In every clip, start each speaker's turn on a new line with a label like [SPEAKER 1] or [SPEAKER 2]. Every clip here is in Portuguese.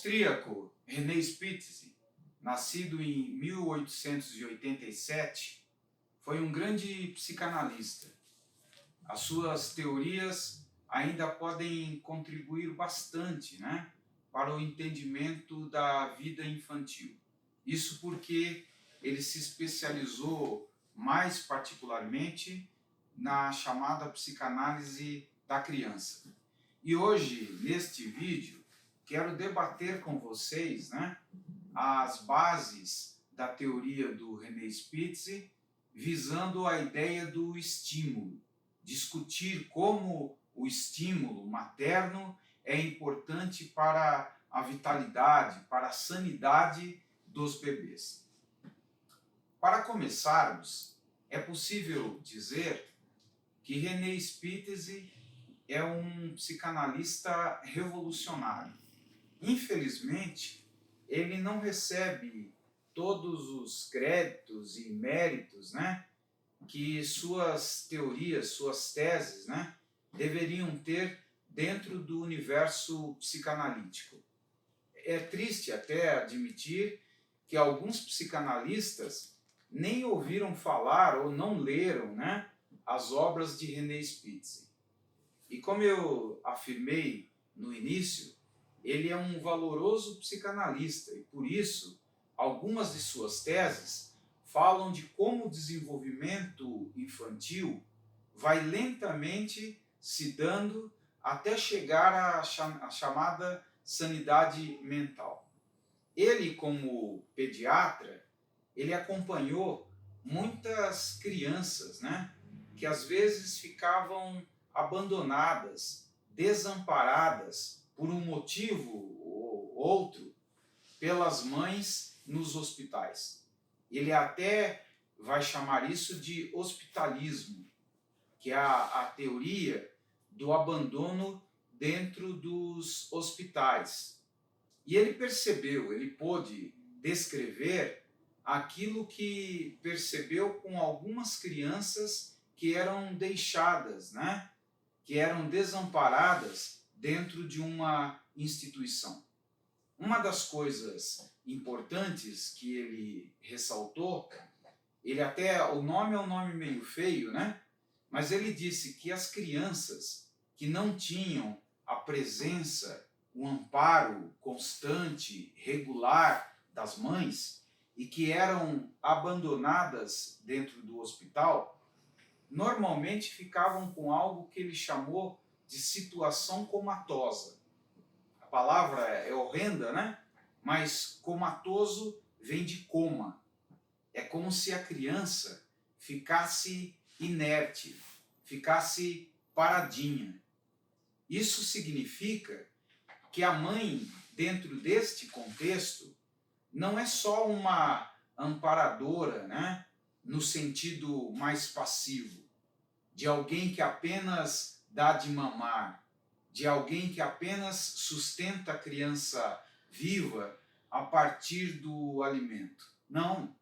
[SPEAKER 1] austríaco René Spitz, nascido em 1887, foi um grande psicanalista. As suas teorias ainda podem contribuir bastante, para o entendimento da vida infantil. Isso porque ele se especializou mais particularmente na chamada psicanálise da criança. E hoje, neste vídeo, quero debater com vocês as bases da teoria do René Spitz, visando a ideia do estímulo, discutir como o estímulo materno é importante para a vitalidade, para a sanidade dos bebês. Para começarmos, é possível dizer que René Spitz é um psicanalista revolucionário. Infelizmente, ele não recebe todos os créditos e méritos que suas teorias, suas teses deveriam ter dentro do universo psicanalítico. É triste até admitir que alguns psicanalistas nem ouviram falar ou não leram as obras de René Spitz. E como eu afirmei no início, ele é um valoroso psicanalista e, por isso, algumas de suas teses falam de como o desenvolvimento infantil vai lentamente se dando até chegar à chamada sanidade mental. Ele, como pediatra, ele acompanhou muitas crianças, que às vezes ficavam abandonadas, desamparadas por um motivo ou outro pelas mães nos hospitais. Ele até vai chamar isso de hospitalismo, que é a teoria do abandono dentro dos hospitais. E ele percebeu, ele pôde descrever aquilo que percebeu com algumas crianças que eram deixadas, que eram desamparadas dentro de uma instituição. Uma das coisas importantes que ele ressaltou, ele até, o nome é um nome meio feio, mas ele disse que as crianças que não tinham a presença, o amparo constante, regular das mães e que eram abandonadas dentro do hospital, normalmente ficavam com algo que ele chamou de situação comatosa. A palavra é horrenda, mas comatoso vem de coma. É como se a criança ficasse inerte, ficasse paradinha. Isso significa que a mãe, dentro deste contexto, não é só uma amparadora, no sentido mais passivo, de alguém que apenas dá de mamar, de alguém que apenas sustenta a criança viva a partir do alimento. Não.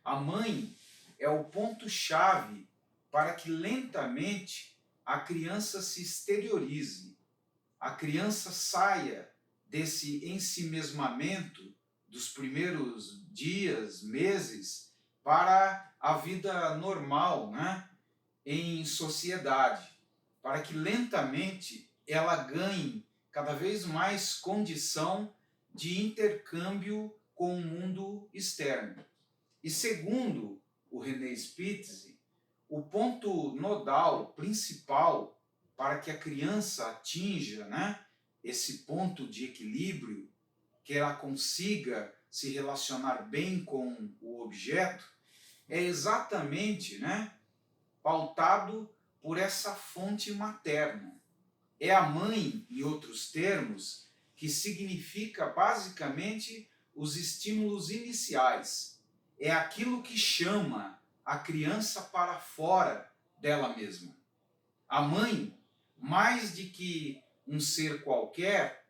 [SPEAKER 1] A mãe é o ponto-chave para que lentamente a criança se exteriorize, a criança saia desse ensimesmamento dos primeiros dias, meses, para a vida normal, em sociedade, para que lentamente ela ganhe cada vez mais condição de intercâmbio com o mundo externo. E segundo o René Spitz, o ponto nodal, principal, para que a criança atinja esse ponto de equilíbrio, que ela consiga se relacionar bem com o objeto, é exatamente pautado por essa fonte materna. É a mãe, em outros termos, que significa basicamente os estímulos iniciais. É aquilo que chama a criança para fora dela mesma. A mãe, mais do que um ser qualquer,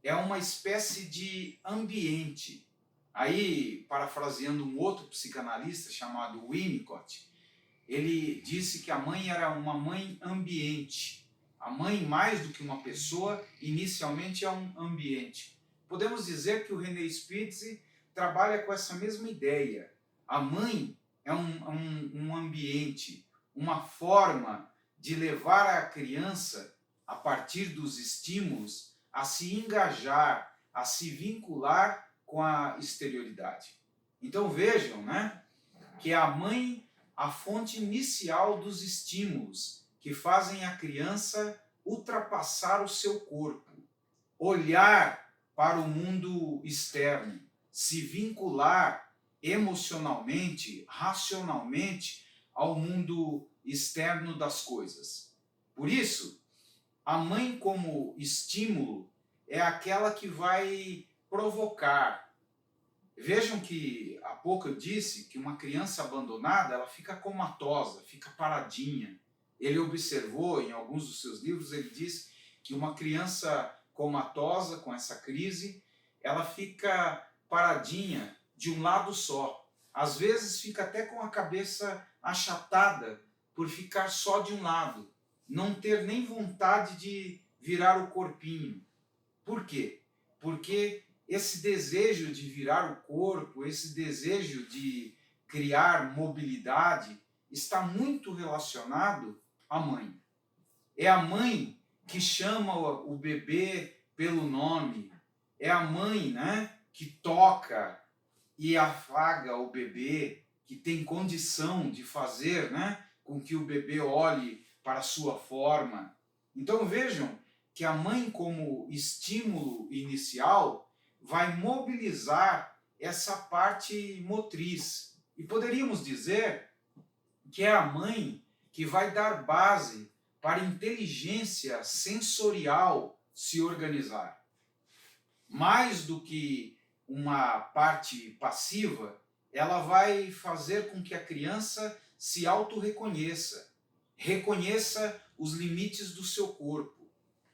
[SPEAKER 1] é uma espécie de ambiente. Aí, parafraseando um outro psicanalista chamado Winnicott, ele disse que a mãe era uma mãe ambiente. A mãe, mais do que uma pessoa, inicialmente é um ambiente. podemos dizer que o René Spitz trabalha com essa mesma ideia. A mãe é um ambiente, uma forma de levar a criança, a partir dos estímulos, a se engajar, a se vincular com a exterioridade. Então vejam, né, que é a mãe a fonte inicial dos estímulos que fazem a criança ultrapassar o seu corpo, olhar para o mundo externo, se vincular emocionalmente, racionalmente ao mundo externo das coisas. Por isso, a mãe como estímulo é aquela que vai provocar. Vejam que há pouco eu disse que uma criança abandonada, ela fica comatosa, fica paradinha. Ele observou em alguns dos seus livros, ele diz que uma criança comatosa com essa crise, ela fica paradinha de um lado só. Às vezes fica até com a cabeça achatada por ficar só de um lado, não ter nem vontade de virar o corpinho. Por quê? Porque esse desejo de virar o corpo, esse desejo de criar mobilidade, está muito relacionado à mãe. É a mãe que chama o bebê pelo nome, é a mãe, né, que toca e afaga o bebê, que tem condição de fazer, né, com que o bebê olhe para a sua forma. Então vejam que a mãe, como estímulo inicial, vai mobilizar essa parte motriz. E poderíamos dizer que é a mãe que vai dar base para a inteligência sensorial se organizar. Mais do que uma parte passiva, ela vai fazer com que a criança se autorreconheça, reconheça os limites do seu corpo.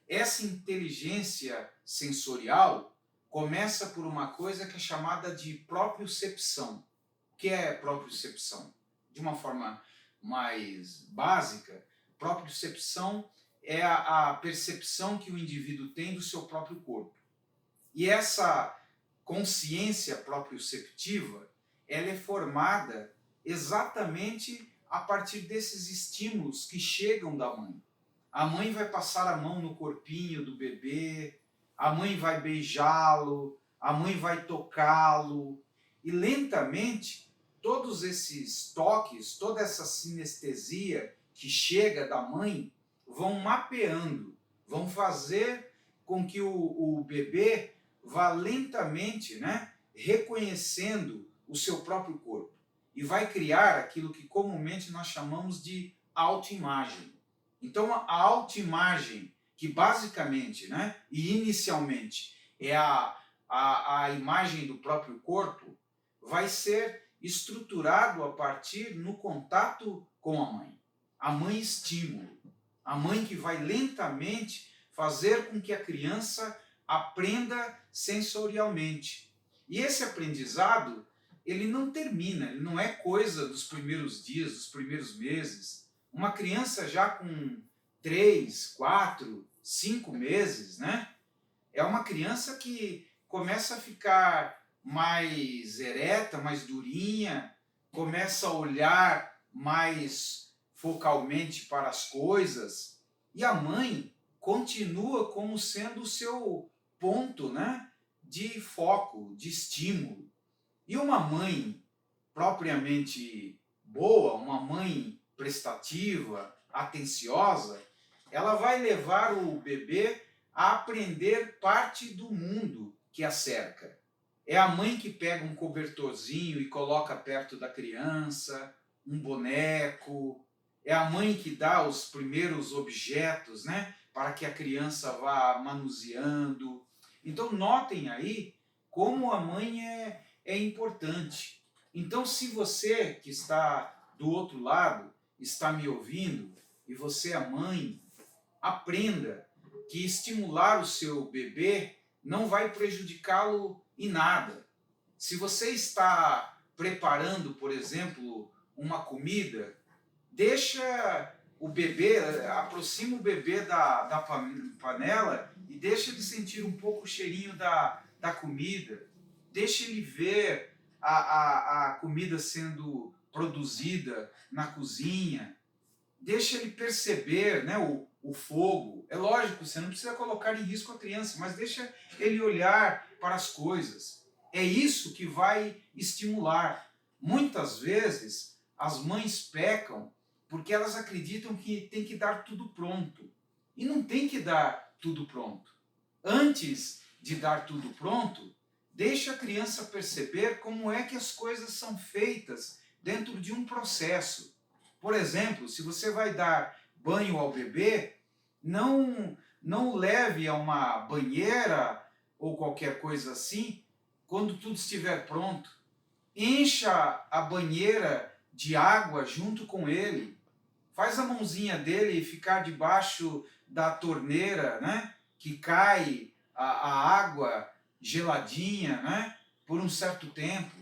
[SPEAKER 1] Essa inteligência sensorial começa por uma coisa que é chamada de propriocepção. O que é propriocepção? De uma forma mais básica, propriocepção é a percepção que o indivíduo tem do seu próprio corpo. E essa consciência proprioceptiva, ela é formada exatamente a partir desses estímulos que chegam da mãe. A mãe vai passar a mão no corpinho do bebê, a mãe vai beijá-lo, a mãe vai tocá-lo, e lentamente todos esses toques, toda essa sinestesia que chega da mãe vão mapeando, vão fazer com que o bebê vá lentamente, né, reconhecendo o seu próprio corpo e vai criar aquilo que comumente nós chamamos de autoimagem. Então a autoimagem, que basicamente, né, e inicialmente é a imagem do próprio corpo, vai ser estruturado a partir no contato com a mãe. A mãe estímulo, a mãe que vai lentamente fazer com que a criança aprenda sensorialmente. E esse aprendizado, ele não termina, ele não é coisa dos primeiros dias, dos primeiros meses. Uma criança já com 3, 4, 5 meses, né? É uma criança que começa a ficar mais ereta, mais durinha, começa a olhar mais focalmente para as coisas, e a mãe continua como sendo o seu ponto, né, de foco, de estímulo. E uma mãe propriamente boa, uma mãe prestativa, atenciosa, ela vai levar o bebê a aprender parte do mundo que a cerca. É a mãe que pega um cobertorzinho e coloca perto da criança, um boneco. É a mãe que dá os primeiros objetos, né, para que a criança vá manuseando. Então notem aí como a mãe é importante. Então, se você que está do outro lado está me ouvindo e você é mãe, aprenda que estimular o seu bebê não vai prejudicá-lo em nada. Se você está preparando, por exemplo, uma comida, deixa o bebê, aproxima o bebê da panela e deixa ele sentir um pouco o cheirinho da comida, deixa ele ver a comida sendo produzida na cozinha, deixa ele perceber, né, o fogo. É lógico, você não precisa colocar em risco a criança, mas deixa ele olhar para as coisas. É isso que vai estimular. Muitas vezes as mães pecam porque elas acreditam que tem que dar tudo pronto. E não tem que dar tudo pronto. Antes de dar tudo pronto, deixa a criança perceber como é que as coisas são feitas dentro de um processo. Por exemplo, se você vai dar banho ao bebê, não leve a uma banheira ou qualquer coisa assim quando tudo estiver pronto. Encha a banheira de água junto com ele. Faz a mãozinha dele ficar debaixo da torneira, né? Que cai a água geladinha, né? Por um certo tempo.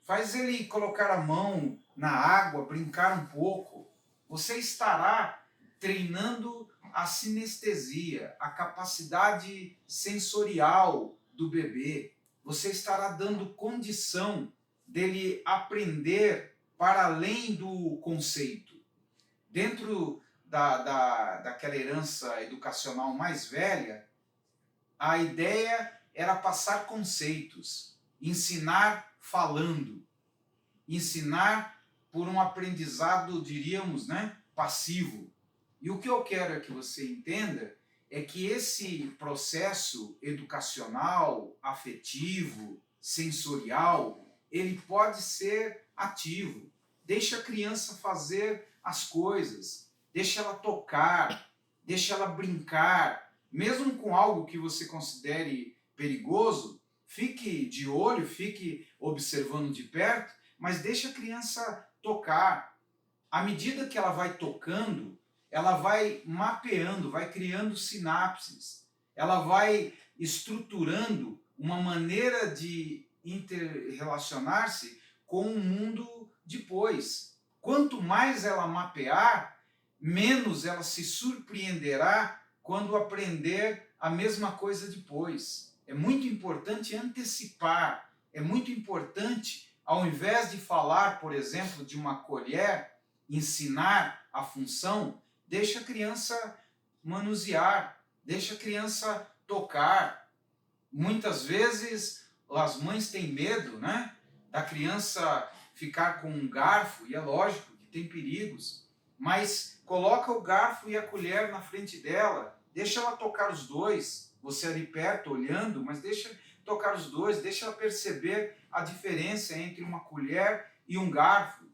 [SPEAKER 1] Faz ele colocar a mão na água, brincar um pouco. Você estará treinando a sinestesia, a capacidade sensorial do bebê. Você estará dando condição dele aprender para além do conceito. Dentro daquela herança educacional mais velha, a ideia era passar conceitos, ensinar falando, ensinar por um aprendizado, diríamos, né, passivo. E o que eu quero é que você entenda é que esse processo educacional, afetivo, sensorial, ele pode ser ativo. Deixa a criança fazer as coisas, deixa ela tocar, deixa ela brincar, mesmo com algo que você considere perigoso, fique de olho, fique observando de perto, mas deixa a criança tocar. À medida que ela vai tocando, ela vai mapeando, vai criando sinapses, ela vai estruturando uma maneira de interrelacionar-se com o mundo depois. Quanto mais ela mapear, menos ela se surpreenderá quando aprender a mesma coisa depois. É muito importante antecipar, é muito importante, ao invés de falar, por exemplo, de uma colher, ensinar a função, deixa a criança manusear, deixa a criança tocar. Muitas vezes as mães têm medo, né, da criança ficar com um garfo, e é lógico que tem perigos, mas coloca o garfo e a colher na frente dela, deixa ela tocar os dois, você ali perto olhando, mas deixa tocar os dois, deixa ela perceber a diferença entre uma colher e um garfo.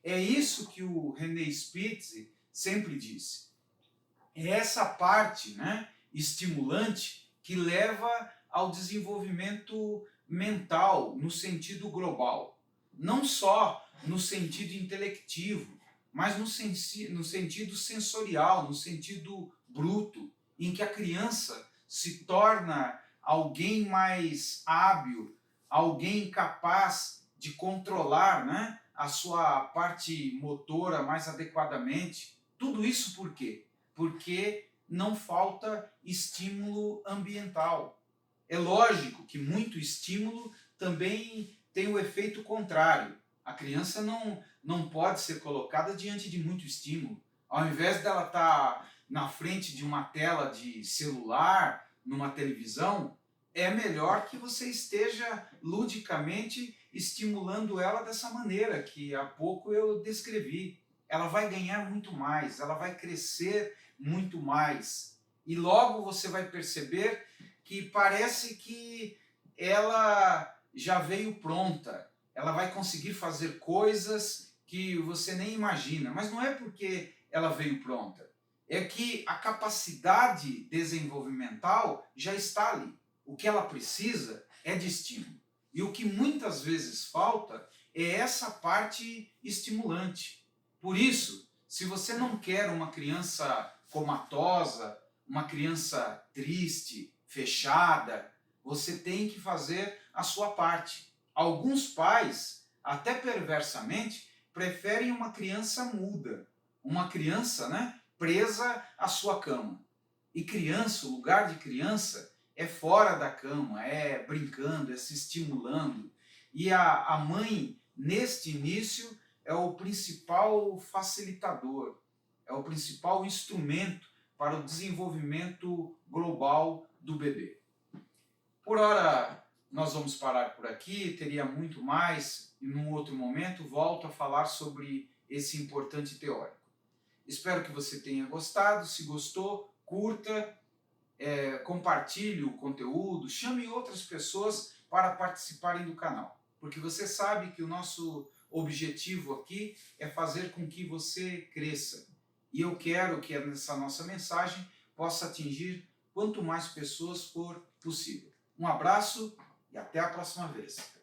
[SPEAKER 1] É isso que o René Spitz sempre disse. É essa parte, né, estimulante que leva ao desenvolvimento mental no sentido global. Não só no sentido intelectivo, mas no sentido sensorial, no sentido bruto, em que a criança se torna alguém mais hábil, alguém capaz de controlar, né, a sua parte motora mais adequadamente. Tudo isso por quê? Porque não falta estímulo ambiental. É lógico que muito estímulo também tem o efeito contrário. A criança não pode ser colocada diante de muito estímulo. Ao invés dela estar na frente de uma tela de celular, numa televisão, é melhor que você esteja ludicamente estimulando ela dessa maneira que há pouco eu descrevi. Ela vai ganhar muito mais, ela vai crescer muito mais. E logo você vai perceber que parece que ela já veio pronta. Ela vai conseguir fazer coisas que você nem imagina. Mas não é porque ela veio pronta. É que a capacidade desenvolvimental já está ali. O que ela precisa é de estímulo. E o que muitas vezes falta é essa parte estimulante. Por isso, se você não quer uma criança comatosa, uma criança triste, fechada, você tem que fazer a sua parte. Alguns pais, até perversamente, preferem uma criança muda, uma criança, né, presa à sua cama. E criança, o lugar de criança é fora da cama, é brincando, é se estimulando. E a mãe, neste início, é o principal facilitador, é o principal instrumento para o desenvolvimento global do bebê. Por hora, nós vamos parar por aqui, teria muito mais, e num outro momento volto a falar sobre esse importante teórico. Espero que você tenha gostado. Se gostou, curta, compartilhe o conteúdo, chame outras pessoas para participarem do canal, porque você sabe que o nosso objetivo aqui é fazer com que você cresça. E eu quero que essa nossa mensagem possa atingir quanto mais pessoas for possível. Um abraço e até a próxima vez.